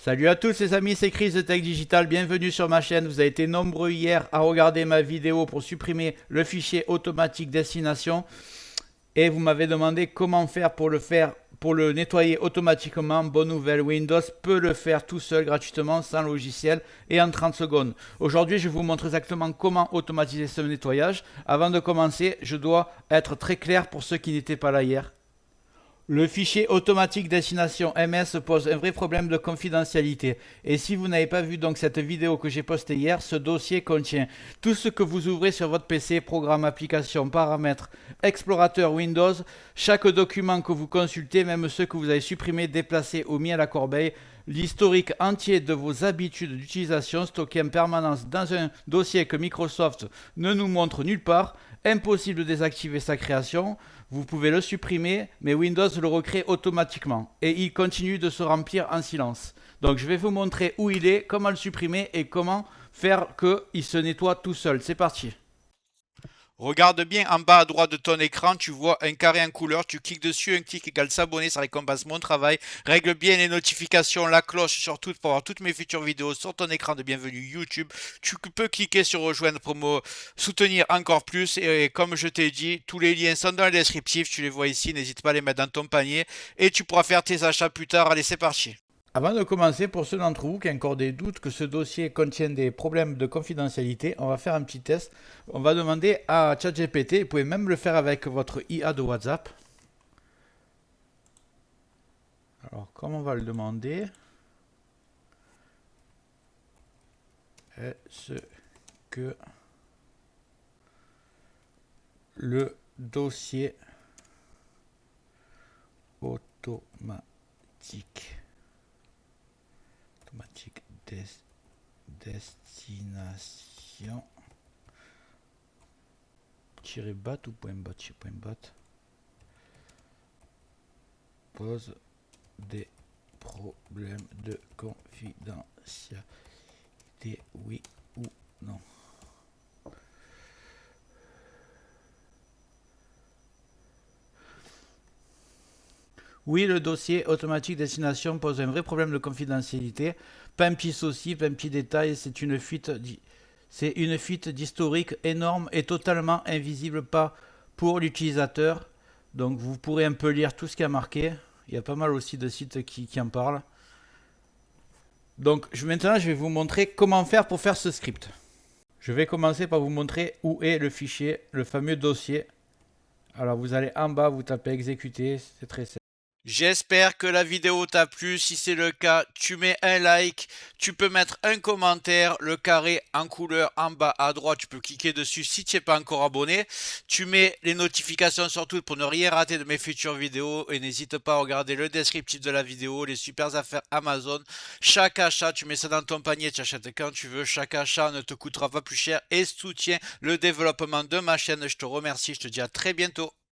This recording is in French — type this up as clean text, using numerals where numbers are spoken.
Salut à tous les amis, c'est Chris de Tech Digital, bienvenue sur ma chaîne. Vous avez été nombreux hier à regarder ma vidéo pour supprimer le fichier automatique destination et vous m'avez demandé comment faire pour le nettoyer automatiquement. Bonne nouvelle, Windows peut le faire tout seul gratuitement sans logiciel et en 30 secondes. Aujourd'hui, je vous montre exactement comment automatiser ce nettoyage. Avant de commencer, je dois être très clair pour ceux qui n'étaient pas là hier. Le fichier automatique destination MS pose un vrai problème de confidentialité. Et si vous n'avez pas vu donc cette vidéo que j'ai postée hier, ce dossier contient tout ce que vous ouvrez sur votre PC, programme, application, paramètres, explorateur Windows, chaque document que vous consultez, même ceux que vous avez supprimés, déplacés ou mis à la corbeille, l'historique entier de vos habitudes d'utilisation stocké en permanence dans un dossier que Microsoft ne nous montre nulle part. Impossible de désactiver sa création. Vous pouvez le supprimer, mais Windows le recrée automatiquement. Et il continue de se remplir en silence. Donc je vais vous montrer où il est, comment le supprimer et comment faire qu'il se nettoie tout seul. C'est parti. Regarde bien en bas à droite de ton écran, tu vois un carré en couleur, tu cliques dessus, un clic égale s'abonner, ça récompense mon travail. Règle bien les notifications, la cloche surtout pour avoir toutes mes futures vidéos sur ton écran de bienvenue YouTube. Tu peux cliquer sur rejoindre pour me soutenir encore plus et comme je t'ai dit, tous les liens sont dans le descriptif, tu les vois ici, n'hésite pas à les mettre dans ton panier et tu pourras faire tes achats plus tard. Allez, c'est parti. Avant de commencer, pour ceux d'entre vous qui ont encore des doutes que ce dossier contienne des problèmes de confidentialité, on va faire un petit test. On va demander à ChatGPT, vous pouvez même le faire avec votre IA de WhatsApp. Alors, comme on va le demander, est-ce que le dossier automatique destination -bat ou .bat pose des problèmes de confidentialité, oui ou non. Oui, le dossier automatique destination pose un vrai problème de confidentialité. Pas un petit souci, pas un petit détail, c'est une fuite d'historique énorme et totalement invisible pas pour l'utilisateur. Donc vous pourrez un peu lire tout ce qui a marqué. Il y a pas mal aussi de sites qui en parlent. Donc maintenant je vais vous montrer comment faire pour faire ce script. Je vais commencer par vous montrer où est le fichier, le fameux dossier. Alors vous allez en bas, vous tapez exécuter, c'est très simple. J'espère que la vidéo t'a plu. Si c'est le cas, tu mets un like, tu peux mettre un commentaire, le carré en couleur en bas à droite, tu peux cliquer dessus si tu n'es pas encore abonné. Tu mets les notifications surtout pour ne rien rater de mes futures vidéos et n'hésite pas à regarder le descriptif de la vidéo, les super affaires Amazon. Chaque achat, tu mets ça dans ton panier, tu achètes quand tu veux. Chaque achat ne te coûtera pas plus cher et soutient le développement de ma chaîne. Je te remercie, je te dis à très bientôt.